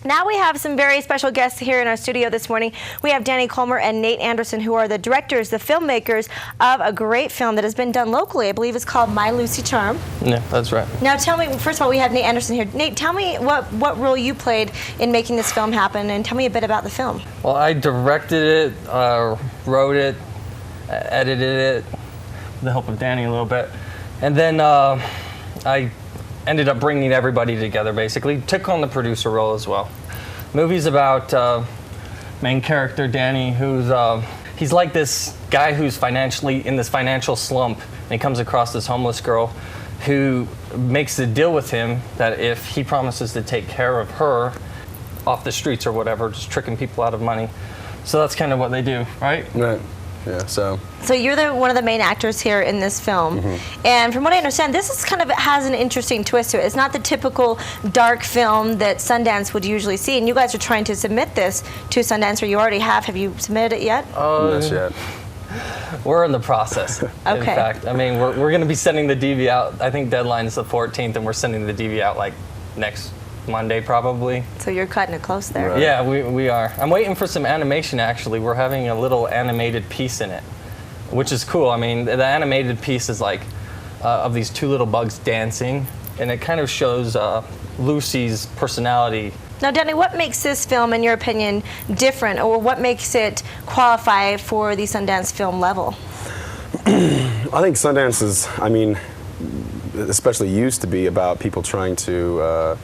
Now we have some very special guests here in our studio this morning. We have Danny Colmer and Nate Anderson, who are the directors, the filmmakers of a great film that has been done locally. I believe it's called My Lucy Charm. Yeah, that's right. Now tell me, first of all, we have Nate Anderson here. Nate, tell me what role you played in making this film happen, and tell me a bit about the film. Well, I directed it, wrote it, edited it, with the help of Danny a little bit. And then I ended up bringing everybody together, basically. Took on the producer role as well. Movie's about main character Danny, who's he's like this guy who's financially in this financial slump, and he comes across this homeless girl who makes a deal with him that if he promises to take care of her off the streets or whatever, just tricking people out of money. So that's kind of what they do, right? Right. Yeah, so you're one of the main actors here in this film, and from what I understand, this is has an interesting twist to it. It's not the typical dark film that Sundance would usually see, and you guys are trying to submit this to Sundance, or you already have. Have you submitted it yet? not yet. We're in the process. Okay. In fact, I mean, we're going to be sending the DV out. I think deadline is the 14th, and we're sending the DV out like next Monday probably. So you're cutting it close there. Right. Yeah, we are. I'm waiting for some animation actually. We're having a little animated piece in it, which is cool. I mean, the animated piece is like of these two little bugs dancing, and it kind of shows Lucy's personality. Now, Danny, what makes this film, in your opinion, different, or what makes it qualify for the Sundance film level? I think Sundance is, I mean, especially used to be about people trying to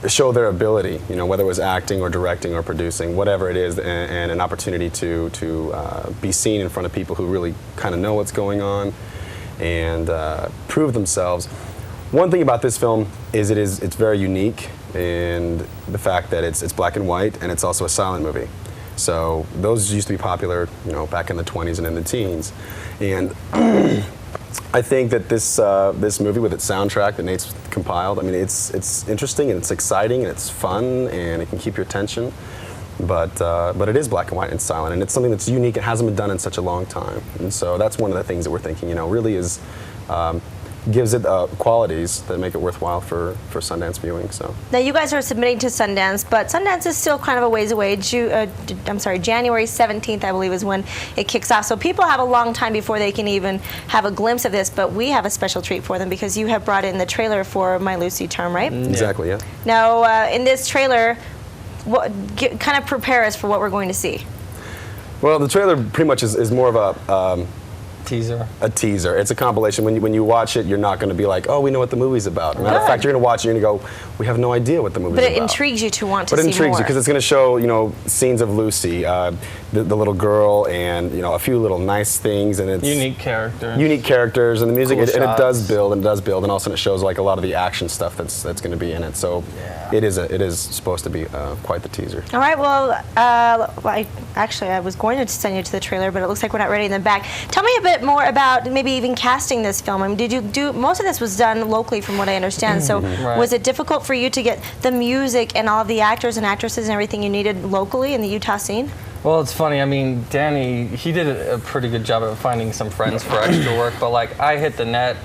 show their ability, you know, whether it was acting or directing or producing, whatever it is, and an opportunity to be seen in front of people who really kind of know what's going on and prove themselves. One thing about this film is it's very unique in the fact that it's black and white, and it's also a silent movie. So those used to be popular, you know, back in the 20s and in the teens. And I think that this movie with its soundtrack that Nate's compiled, I mean, it's interesting and it's exciting and it's fun and it can keep your attention, but it is black and white and silent, and it's something that's unique. It hasn't been done in such a long time, and so that's one of the things that we're thinking, you know, really is gives it qualities that make it worthwhile for Sundance viewing. So now you guys are submitting to Sundance, but Sundance is still kind of a ways away. January 17th, I believe, is when it kicks off. So people have a long time before they can even have a glimpse of this. But we have a special treat for them because you have brought in the trailer for My Lucy Charm, right? Exactly, yeah. Now, in this trailer, kind of prepare us for what we're going to see. Well, the trailer pretty much is more of a Teaser. A teaser. It's a compilation. When you watch it, you're not going to be like, oh, we know what the movie's about. Matter of fact, you're going to watch it and you're going to go, we have no idea what the movie's about. But it intrigues you to want to see more. But it intrigues you because it's going to show, you know, scenes of Lucy, the little girl, and, you know, a few little nice things, and it's unique characters. Unique characters, and the music, Cool and it does build and all of a sudden it shows like a lot of the action stuff that's going to be in it. So yeah. it is supposed to be quite the teaser. All right. Well, I was going to send you to the trailer, but it looks like we're not ready in the back. Tell me a bit more about maybe even casting this film. I mean, did you do most of this was done locally, from what I understand? So Right. Was it difficult for you to get the music and all of the actors and actresses and everything you needed locally in the Utah scene? Well, it's funny. I mean, Danny, he did a pretty good job of finding some friends for extra work, but like I hit the net.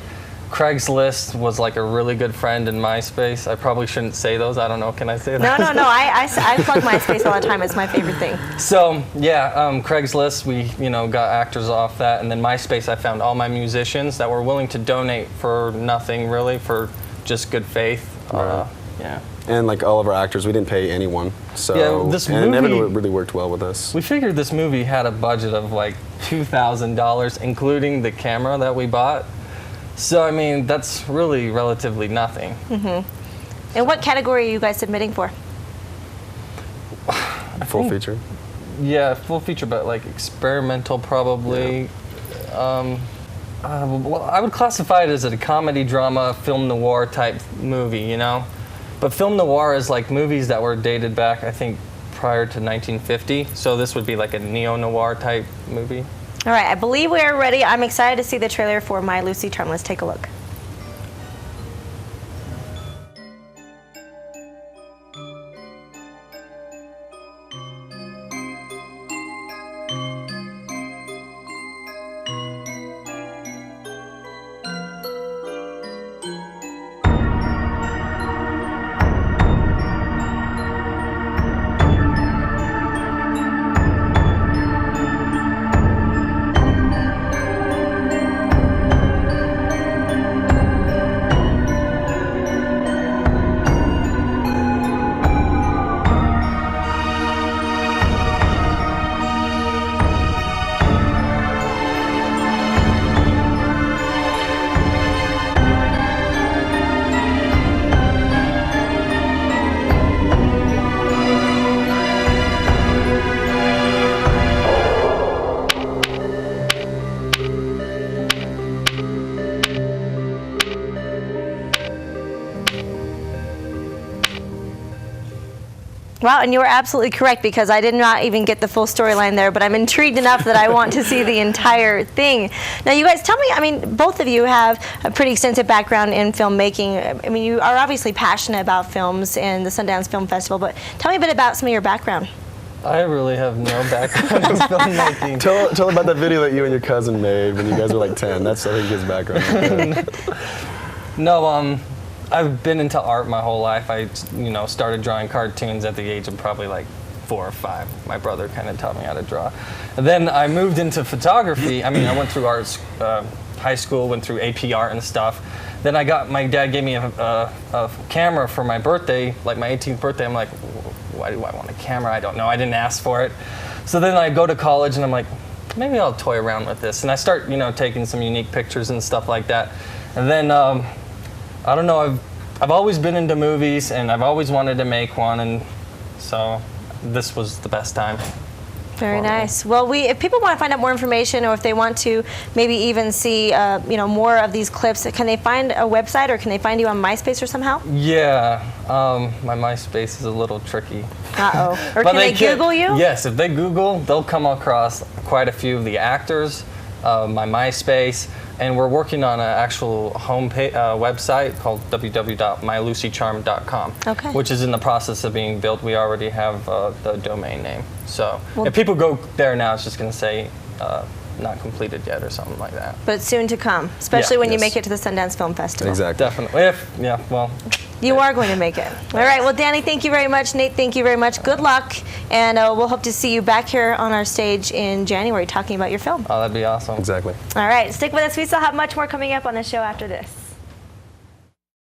Craigslist was like a really good friend in MySpace. I probably shouldn't say those. I don't know. Can I say that? No. I plug MySpace all the time. It's my favorite thing. So yeah, Craigslist, we got actors off that, and then MySpace, I found all my musicians that were willing to donate for nothing really, for just good faith. Right. Yeah. And like all of our actors, we didn't pay anyone. So Yeah, this and movie- it never really worked well with us. We figured this movie had a budget of like $2,000, including the camera that we bought. So, I mean, that's really relatively nothing. Mm-hmm. And what category are you guys submitting for? Full feature? Yeah, full feature, but like experimental probably. Yeah. Well, I would classify it as a comedy, drama, film noir type movie, you know? But film noir is like movies that were dated back, I think, prior to 1950. So this would be like a neo-noir type movie. All right, I believe we are ready. I'm excited to see the trailer for My Lucy Charm. Let's take a look. Wow, and you were absolutely correct, because I did not even get the full storyline there, but I'm intrigued enough that I want to see the entire thing. Now, you guys, tell me, I mean, both of you have a pretty extensive background in filmmaking. I mean, you are obviously passionate about films and the Sundance Film Festival, but tell me a bit about some of your background. I really have no background in filmmaking. Tell about that video that you and your cousin made when you guys were like 10. That's, I think, his background. No, I've been into art my whole life. I, started drawing cartoons at the age of probably like 4 or 5. My brother kind of taught me how to draw. And then I moved into photography. I mean, I went through high school, went through AP art and stuff. Then my dad gave me a camera for my birthday, like my 18th birthday. I'm like, why do I want a camera? I don't know. I didn't ask for it. So then I go to college and I'm like, maybe I'll toy around with this. And I start, taking some unique pictures and stuff like that. And then, I don't know, I've always been into movies and I've always wanted to make one, and so this was the best time. Very nice. Well, if people want to find out more information, or if they want to maybe even see more of these clips, can they find a website, or can they find you on MySpace or somehow? Yeah, my MySpace is a little tricky. Uh-oh. Or can they Google you? Yes, if they Google, they'll come across quite a few of the actors, my MySpace, and we're working on an actual website called www.mylucycharm.com, which is in the process of being built. We already have the domain name. So if people go there now, it's just going to say not completed yet or something like that. But soon to come, especially when you make it to the Sundance Film Festival. Exactly. Definitely. You are going to make it. All right. Well, Danny, thank you very much. Nate, thank you very much. Good luck. And we'll hope to see you back here on our stage in January talking about your film. Oh, that'd be awesome. Exactly. All right. Stick with us. We still have much more coming up on the show after this.